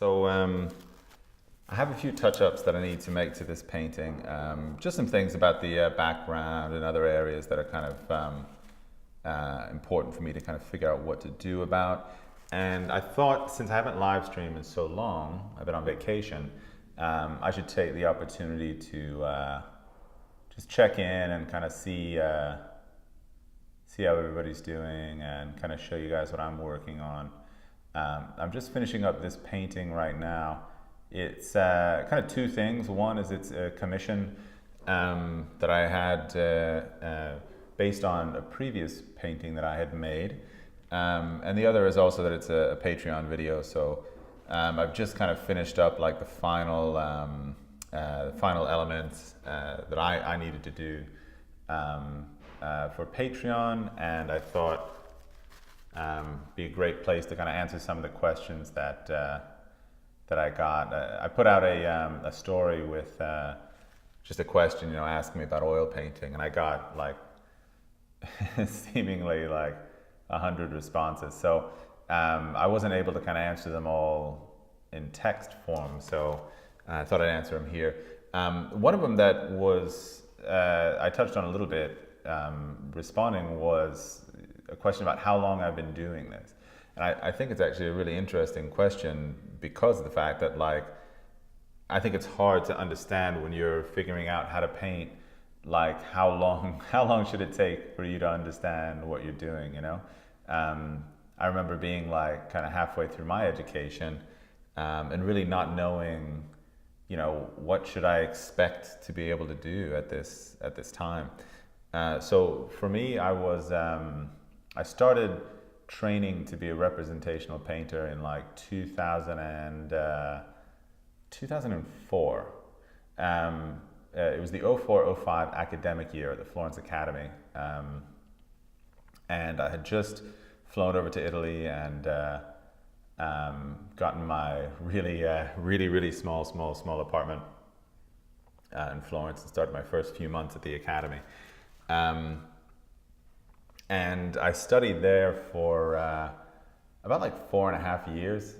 I have a few touch-ups that I need to make to this painting. Just some things about the background and other areas that are kind of important for me to kind of figure out what to do about. And I thought, since I haven't live streamed in so long, I've been on vacation, I should take the opportunity to just check in and kind of see how everybody's doing and kind of show you guys what I'm working on. I'm just finishing up this painting right now. It's kind of two things. One is it's a commission that I had based on a previous painting that I had made. And the other is also that it's a Patreon video. So I've just kind of finished up like the final elements that I needed to do for Patreon, and I thought be a great place to kind of answer some of the questions that I got. I put out a story with just a question, asking me about oil painting, and I got like seemingly like 100 responses. So I wasn't able to kind of answer them all in text form, so I thought I'd answer them here. One of them that was I touched on a little bit responding was a question about how long I've been doing this. And I think it's actually a really interesting question because of the fact that I think it's hard to understand when you're figuring out how to paint, how long should it take for you to understand what you're doing, I remember being kind of halfway through my education and really not knowing, what should I expect to be able to do at this time. So for me, I started training to be a representational painter in 2004. It was the 04-05 academic year at the Florence Academy. And I had just flown over to Italy and gotten my really small apartment in Florence and started my first few months at the Academy. And I studied there for about 4.5 years.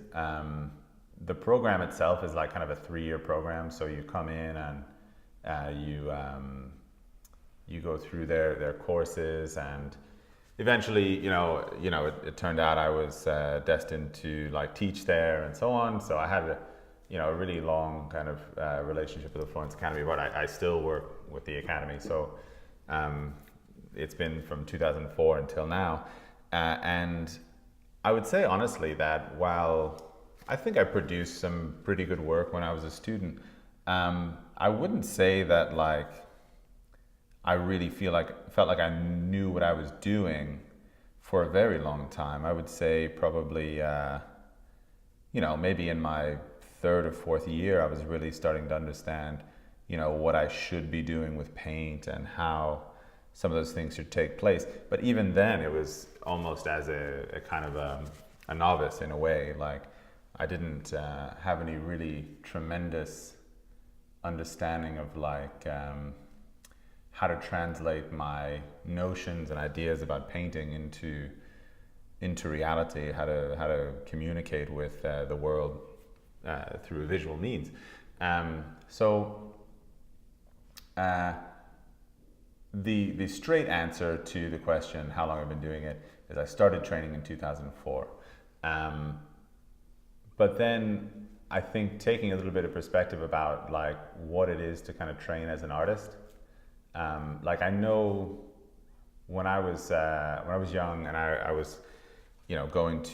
The program itself is kind of a 3-year program. So you come in and you go through their courses, and eventually, it turned out I was destined to teach there and so on. So I had a really long kind of relationship with the Florence Academy, but I still work with the Academy. So it's been from 2004 until now. And I would say honestly that while I think I produced some pretty good work when I was a student, I wouldn't say that I really felt like I knew what I was doing for a very long time. I would say probably, maybe in my 3rd or 4th year, I was really starting to understand, what I should be doing with paint and how some of those things should take place. But even then, it was almost as a kind of a novice in a way. I didn't have any really tremendous understanding of how to translate my notions and ideas about painting into reality, how to communicate with the world through visual means. The straight answer to the question, how long I've been doing it, is I started training in 2004. But then I think taking a little bit of perspective about what it is to kind of train as an artist. I know when I was young and I was, I went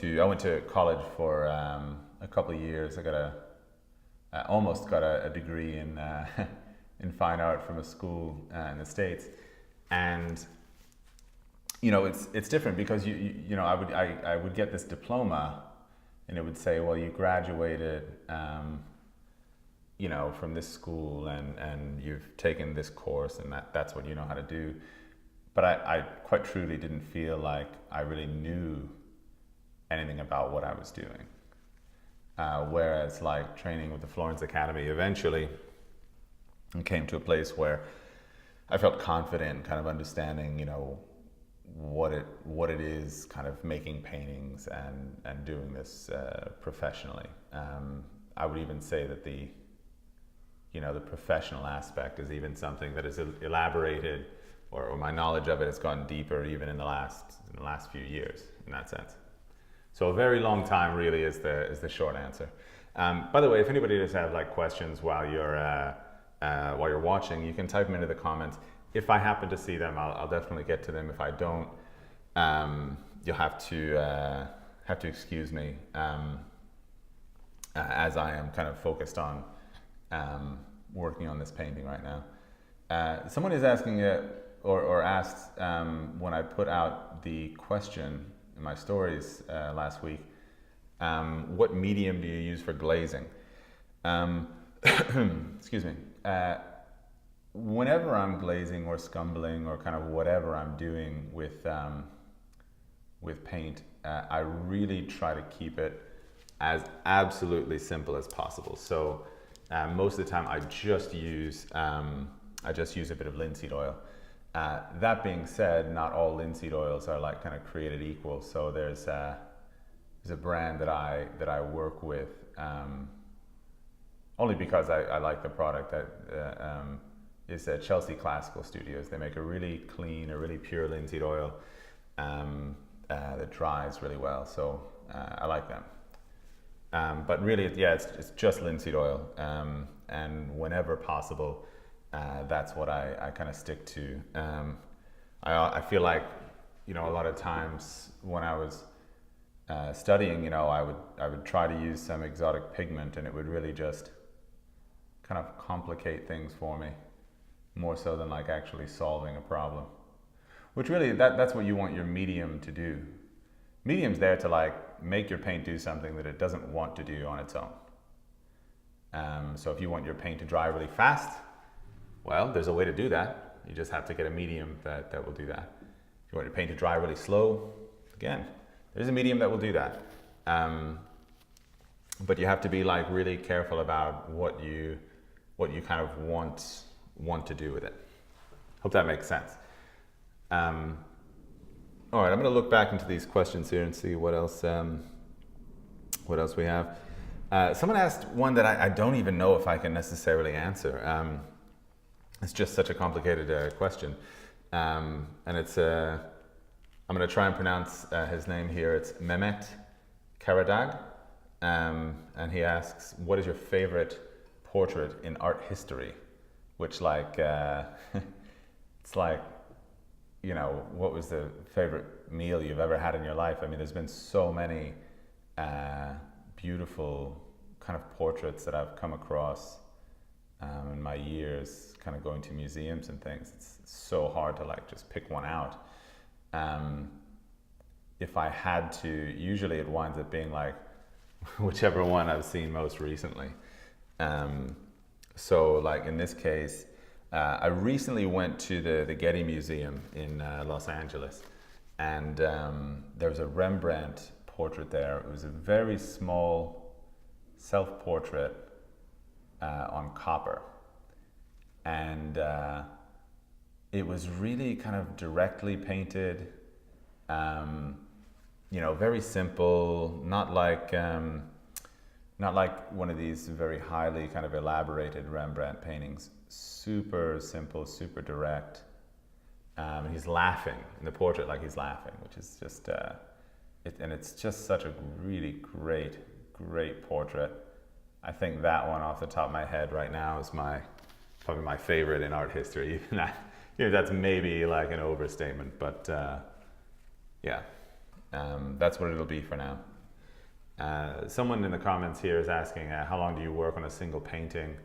to college for a couple of years. I almost got a degree in fine art from a school in the States. And it's different because I would get this diploma, and it would say, well, you graduated from this school and you've taken this course and that's what you know how to do. But I quite truly didn't feel like I really knew anything about what I was doing. Whereas training with the Florence Academy, eventually I came to a place where I felt confident kind of understanding, what it is kind of making paintings and doing this professionally. I would even say that the professional aspect is even something that is elaborated, or my knowledge of it has gone deeper even in the last few years in that sense. So a very long time really is the short answer. By the way, if anybody does have like questions while you're watching, you can type them into the comments. If I happen to see them, I'll definitely get to them. If I don't, you'll have to excuse me, as I am kind of focused on working on this painting right now. Someone is asking or asked when I put out the question in my stories last week, what medium do you use for glazing? Excuse me. Whenever I'm glazing or scumbling or kind of whatever I'm doing with paint, I really try to keep it as absolutely simple as possible. So most of the time I just use a bit of linseed oil. That being said, not all linseed oils are like kind of created equal. So there's a brand that I work with, only because I like the product, that is Chelsea Classical Studios. They make a really clean, a really pure linseed oil that dries really well. So I like them. But really, yeah, it's just linseed oil, and whenever possible, that's what I kind of stick to. I feel like, a lot of times when I was studying, I would try to use some exotic pigment, and it would really just kind of complicate things for me, more so than like actually solving a problem. Which really, that's what you want your medium to do. Medium's there to like make your paint do something that it doesn't want to do on its own. So if you want your paint to dry really fast, well, there's a way to do that. You just have to get a medium that will do that. If you want your paint to dry really slow, again, there's a medium that will do that. But you have to be like really careful about what you kind of want to do with it. Hope that makes sense. All right, I'm going to look back into these questions here and see what else we have. Someone asked one that I don't even know if I can necessarily answer. It's just such a complicated question. And it's, I'm going to try and pronounce his name here. It's Mehmet Karadag. And he asks, what is your favorite portrait in art history? Which like, it's like, what was the favorite meal you've ever had in your life? I mean, there's been so many beautiful kind of portraits that I've come across in my years, kind of going to museums and things. It's so hard to like just pick one out. If I had to, usually it winds up being like whichever one I've seen most recently. So like in this case, I recently went to the Getty Museum in Los Angeles, and there was a Rembrandt portrait there. It was a very small self-portrait on copper, and it was really kind of directly painted, very simple, not like one of these very highly kind of elaborated Rembrandt paintings. Super simple, super direct. And he's laughing in the portrait, like he's laughing, which is just, and it's just such a really great portrait. I think that one off the top of my head right now is probably my favorite in art history. Even that, that's maybe like an overstatement, but yeah, that's what it'll be for now. Someone in the comments here is asking, how long do you work on a single painting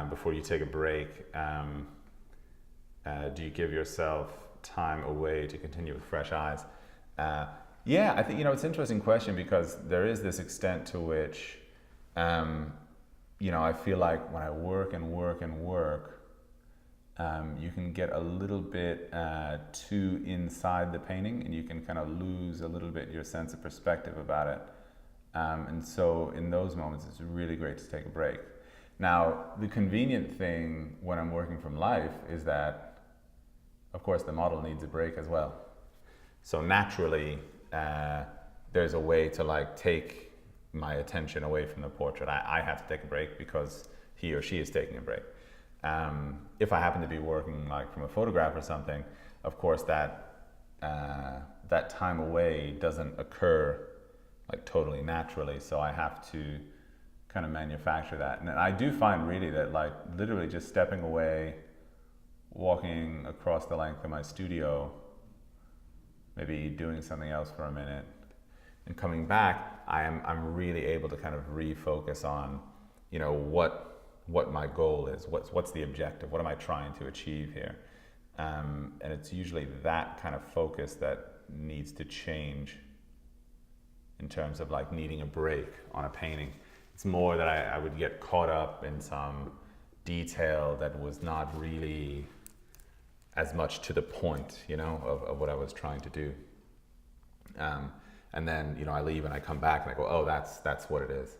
before you take a break? Do you give yourself time away to continue with fresh eyes? Yeah, I think, it's an interesting question, because there is this extent to which, I feel like when I work, you can get a little bit too inside the painting, and you can kind of lose a little bit your sense of perspective about it. And so in those moments, it's really great to take a break. Now, the convenient thing when I'm working from life is that, of course, the model needs a break as well. So naturally, there's a way to like take my attention away from the portrait. I have to take a break because he or she is taking a break. If I happen to be working like from a photograph or something, of course that time away doesn't occur like totally naturally, so I have to kind of manufacture that. And I do find really that like literally just stepping away, walking across the length of my studio, maybe doing something else for a minute, and coming back, I'm really able to kind of refocus on, you know, what my goal is, what's the objective, what am I trying to achieve here, and it's usually that kind of focus that needs to change in terms of like needing a break on a painting. It's more that I would get caught up in some detail that was not really as much to the point, you know, of what I was trying to do. And then, you know, I leave and I come back and I go, oh, that's what it is.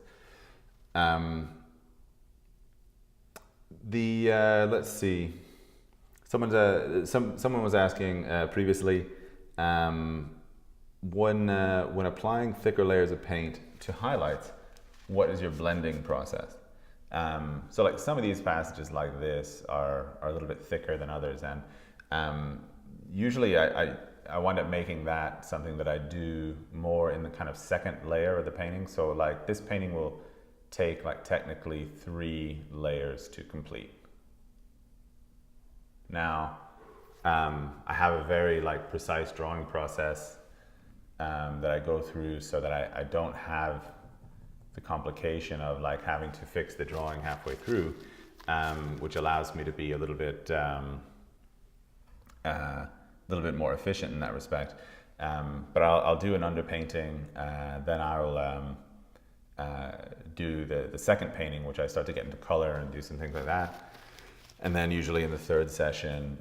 Let's see. Someone was asking previously, when applying thicker layers of paint to highlights, what is your blending process? So like some of these passages like this are a little bit thicker than others, and usually I wind up making that something that I do more in the kind of second layer of the painting. So like this painting will take like technically 3 layers to complete. Now, I have a very like precise drawing process that I go through so that I don't have the complication of like having to fix the drawing halfway through, which allows me to be a little bit more efficient in that respect. But I'll do an underpainting, then I'll do the second painting, which I start to get into color and do some things like that. And then usually in the third session,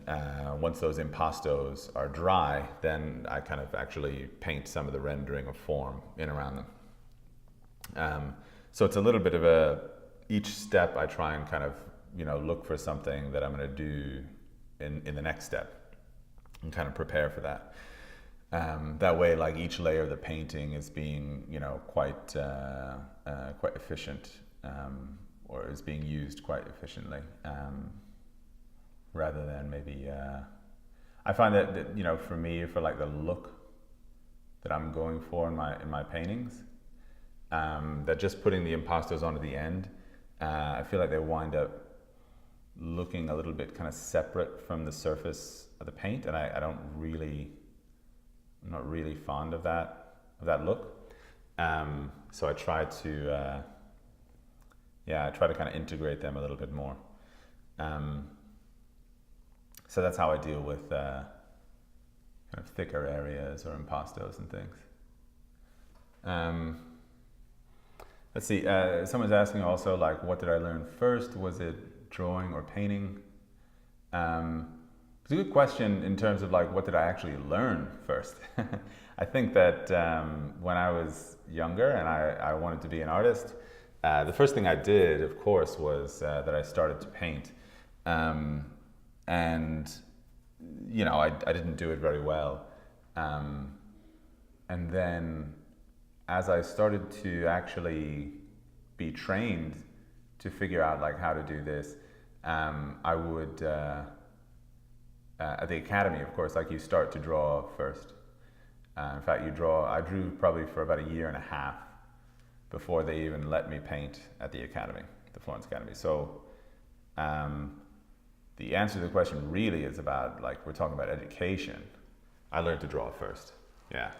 once those impastos are dry, then I kind of actually paint some of the rendering of form in around them. So it's a little bit of each step I try and kind of, you know, look for something that I'm going to do in the next step and kind of prepare for that. That way, like each layer of the painting is being, you know, quite efficient, or is being used quite efficiently, rather than maybe. I find that, you know, for me, for like the look that I'm going for in my paintings, that just putting the impastos onto the end, I feel like they wind up looking a little bit kind of separate from the surface of the paint, and I'm not really fond of that look. So I try to kind of integrate them a little bit more. So that's how I deal with kind of thicker areas or impastos and things. Let's see. Someone's asking also, like, what did I learn first? Was it drawing or painting? It's a good question in terms of like, what did I actually learn first? I think that when I was younger and I wanted to be an artist, the first thing I did, of course, was that I started to paint. And, you know, I didn't do it very well. And then as I started to actually be trained to figure out like how to do this, I would, at the academy, of course, like you start to draw first. In fact, I drew probably for about 1.5 years before they even let me paint at the academy, the Florence Academy. So the answer to the question really is about, like, we're talking about education. I learned to draw first, yeah.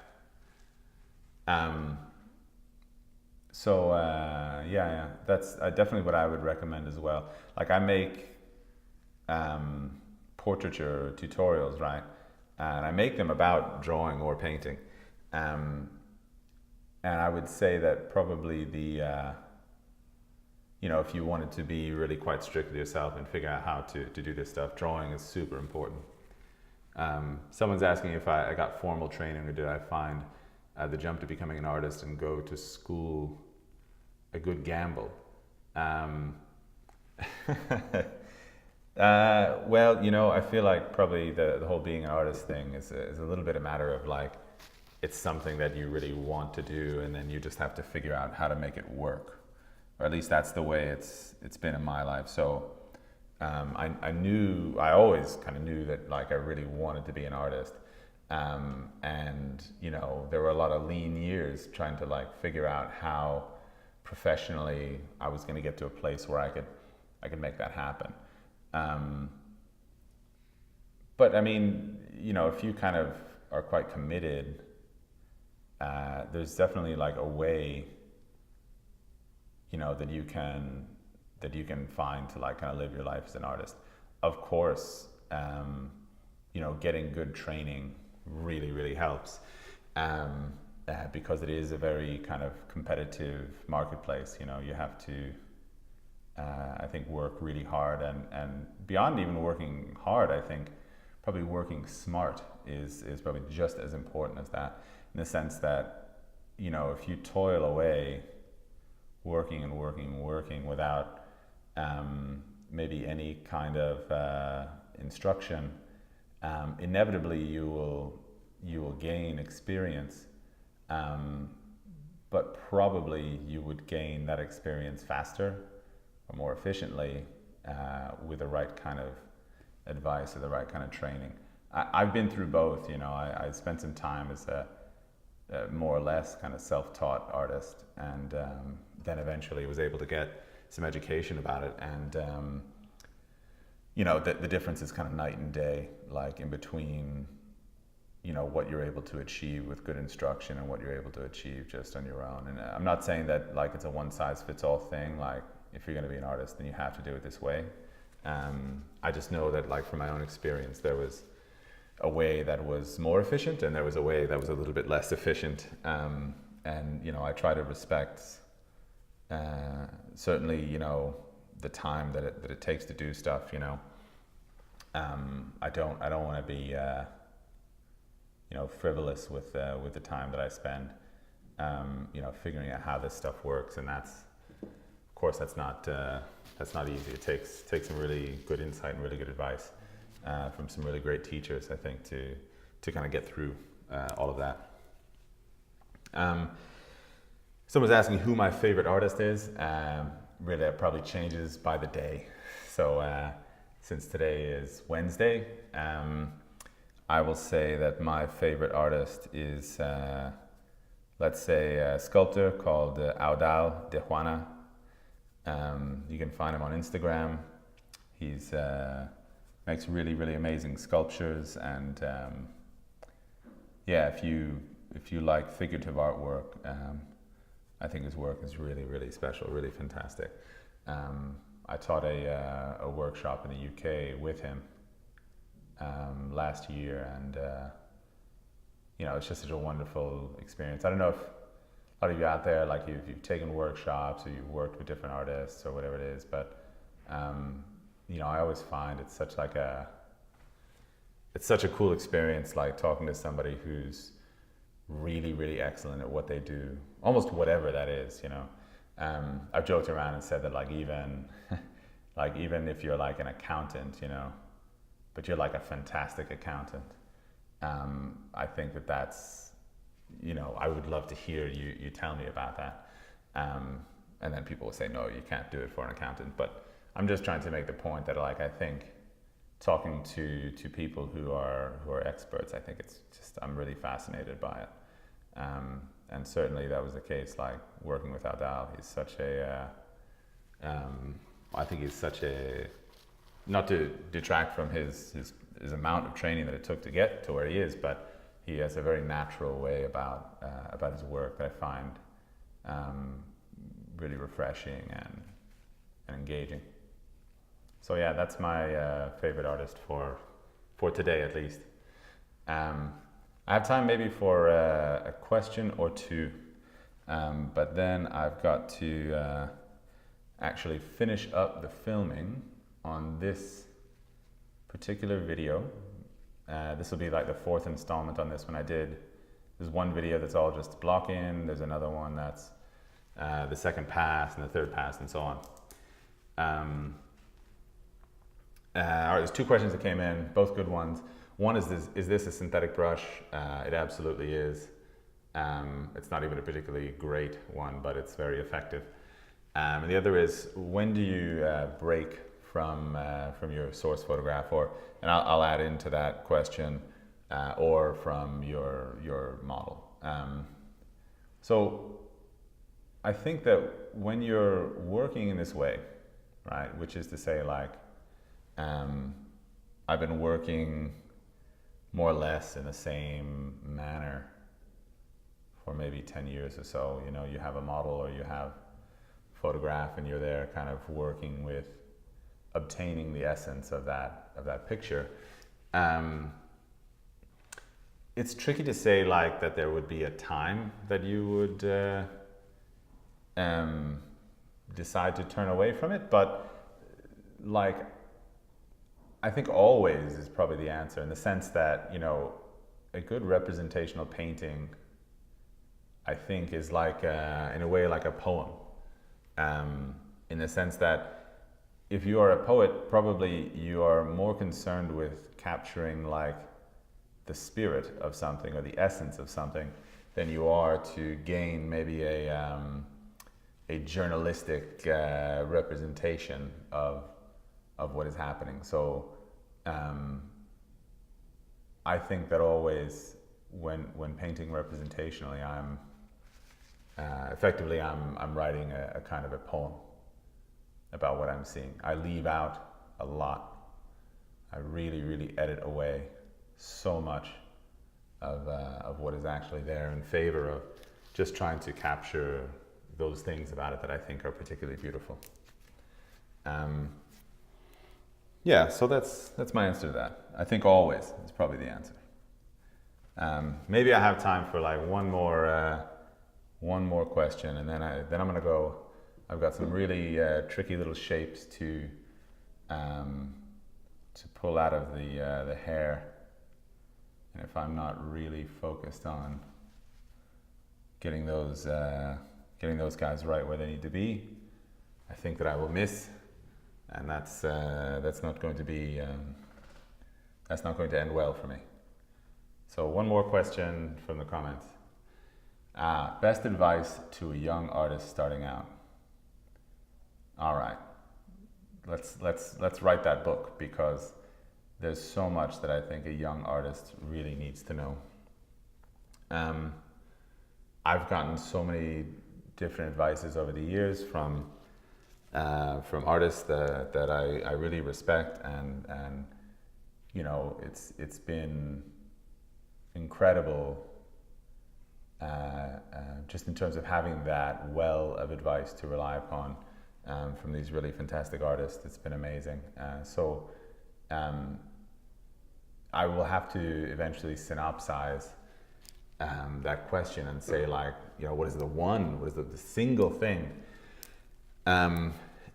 That's definitely what I would recommend as well. Like I make portraiture tutorials, right? And I make them about drawing or painting. And I would say that probably you know, if you wanted to be really quite strict with yourself and figure out how to do this stuff, drawing is super important. Someone's asking if I got formal training, or did I find the jump to becoming an artist and go to school a good gamble? Well, you know, I feel like probably the whole being an artist thing is a little bit a matter of like it's something that you really want to do, and then you just have to figure out how to make it work, or at least that's the way it's been in my life. So I always kind of knew that like I really wanted to be an artist, and you know, there were a lot of lean years trying to like figure out how professionally I was going to get to a place where I could make that happen. But I mean, you know, if you kind of are quite committed, there's definitely like a way, you know, that you can find to like kind of live your life as an artist. Of course, you know, getting good training really helps, because it is a very kind of competitive marketplace. You know, you have to, I think, work really hard, and beyond even working hard, I think probably working smart is probably just as important as that, in the sense that, you know, if you toil away working without maybe any kind of instruction, inevitably you will gain experience, but probably you would gain that experience faster or more efficiently with the right kind of advice or the right kind of training. I've been through both. You know, I spent some time as a more or less kind of self-taught artist, and then eventually was able to get some education about it, and you know, the difference is kind of night and day, like in between, you know, what you're able to achieve with good instruction and what you're able to achieve just on your own. And I'm not saying that like it's a one-size-fits-all thing, like if you're going to be an artist then you have to do it this way. I just know that like from my own experience, there was a way that was more efficient and there was a way that was a little bit less efficient, and you know, I try to respect certainly, you know, the time that it takes to do stuff. You know, I don't want to be you know, frivolous with the time that I spend, you know, figuring out how this stuff works, and that's, of course, that's not easy. It takes some really good insight and really good advice from some really great teachers, I think, to kind of get through all of that. Someone's asking who my favorite artist is. Really, it probably changes by the day. So since today is Wednesday, I will say that my favorite artist is, let's say, a sculptor called Audal de Juana. You can find him on Instagram. He's makes really amazing sculptures, and yeah, if you like figurative artwork, I think his work is really special, really fantastic. I taught a workshop in the UK with him last year, and you know, it's just such a wonderful experience. I don't know if a lot of you out there, like you've taken workshops or you've worked with different artists or whatever it is, but you know, I always find it's such a cool experience, like talking to somebody who's really excellent at what they do, almost whatever that is. You know, I've joked around and said that like even if you're like an accountant, you know, but you're like a fantastic accountant, I think that's, you know, I would love to hear you tell me about that. And then people will say, no, you can't do it for an accountant. But I'm just trying to make the point that like, I think talking to people who are experts, I think it's just, I'm really fascinated by it. And certainly that was the case, like working with Audal. He's such a, I think he's such a, not to detract from his amount of training that it took to get to where he is, but he has a very natural way about his work that I find really refreshing and engaging. So yeah, that's my favorite artist for today, at least. I have time maybe for a question or two, but then I've got to actually finish up the filming on this particular video. This will be like the fourth installment on this one. There's one video that's all just block in, there's another one that's the second pass and the third pass and so on. All right, there's two questions that came in, both good ones. One is this a synthetic brush? It absolutely is. It's not even a particularly great one, but it's very effective. And the other is, when do you break from your source photograph, or, and I'll add into that question, or from your model. So I think that when you're working in this way, right, which is to say, like, I've been working more or less in the same manner for maybe 10 years or so. You know, you have a model or you have photograph, and you're there kind of working with obtaining the essence of that picture. It's tricky to say, like, that there would be a time that you would decide to turn away from it, but, like, I think always is probably the answer, in the sense that, you know, a good representational painting, I think, is like in a way like a poem, in the sense that if you are a poet, probably you are more concerned with capturing, like, the spirit of something or the essence of something than you are to gain maybe a journalistic representation of what is happening. So I think that always when painting representationally, I'm effectively I'm writing a kind of a poem about what I'm seeing. I leave out a lot. I really edit away so much of what is actually there, in favor of just trying to capture those things about it that I think are particularly beautiful. Yeah, so that's my answer to that. I think always is probably the answer. Maybe I have time for, like, one more question, and then I'm gonna go. I've got some really tricky little shapes to pull out of the hair, and if I'm not really focused on getting those guys right where they need to be, I think that I will miss, and that's not going to be that's not going to end well for me. So one more question from the comments. Best advice to a young artist starting out. All right, let's write that book, because there's so much that I think a young artist really needs to know. I've gotten so many different advices over the years from artists that I really respect, and you know, it's been incredible, just in terms of having that well of advice to rely upon from these really fantastic artists. It's been amazing. So I will have to eventually synopsize that question and say, like, you know, what is the single thing?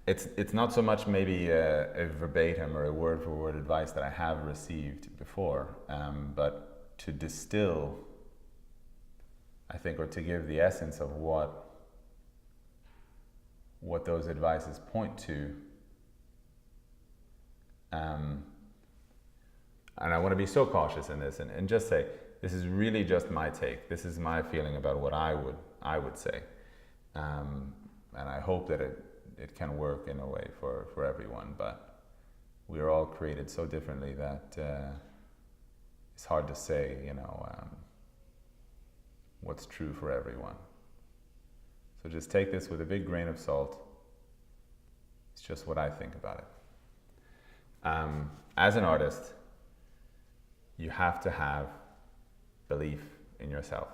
It's not so much maybe a verbatim or a word for word advice that I have received before, but to distill, I think, or to give the essence of what those advices point to. And I want to be so cautious in this, and just say, this is really just my take. This is my feeling about what I would say. And I hope that it can work in a way for everyone, but we are all created so differently that it's hard to say, you know, what's true for everyone. So just take this with a big grain of salt. It's just what I think about it. As an artist, you have to have belief in yourself.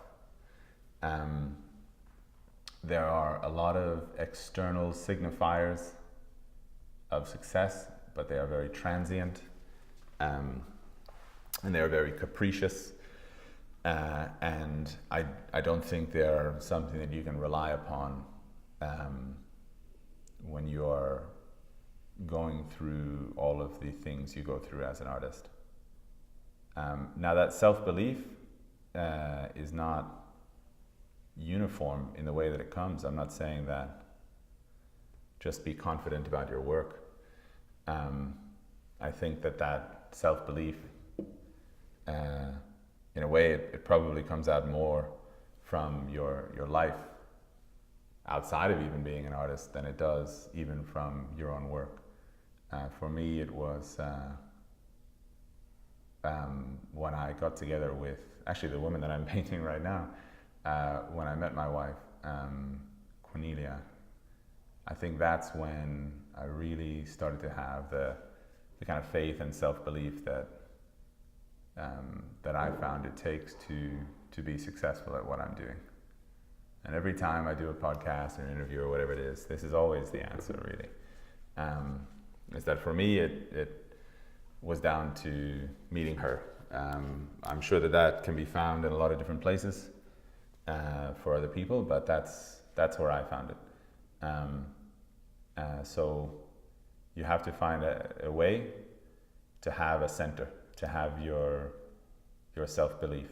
There are a lot of external signifiers of success, but they are very transient, and they are very capricious. And I don't think they're something that you can rely upon when you are going through all of the things you go through as an artist. Now, that self-belief is not uniform in the way that it comes. I'm not saying that just be confident about your work. I think that self-belief, in a way, it probably comes out more from your life outside of even being an artist than it does even from your own work. For me, it was when I got together with actually the woman that I'm painting right now. When I met my wife, Cornelia, I think that's when I really started to have the kind of faith and self-belief that I found it takes to be successful at what I'm doing. And every time I do a podcast or an interview or whatever it is, this is always the answer, really. Is that for me, it was down to meeting her. I'm sure that can be found in a lot of different places for other people, but that's where I found it. So you have to find a way to have a center, to have your self-belief.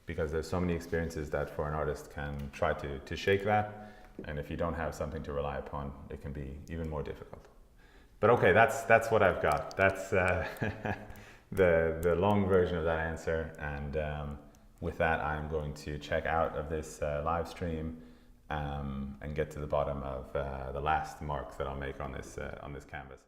Because there's so many experiences that for an artist can try to shake that, and if you don't have something to rely upon, it can be even more difficult. But okay, that's what I've got. That's the long version of that answer, and with that, I'm going to check out of this live stream and get to the bottom of the last marks that I'll make on this canvas.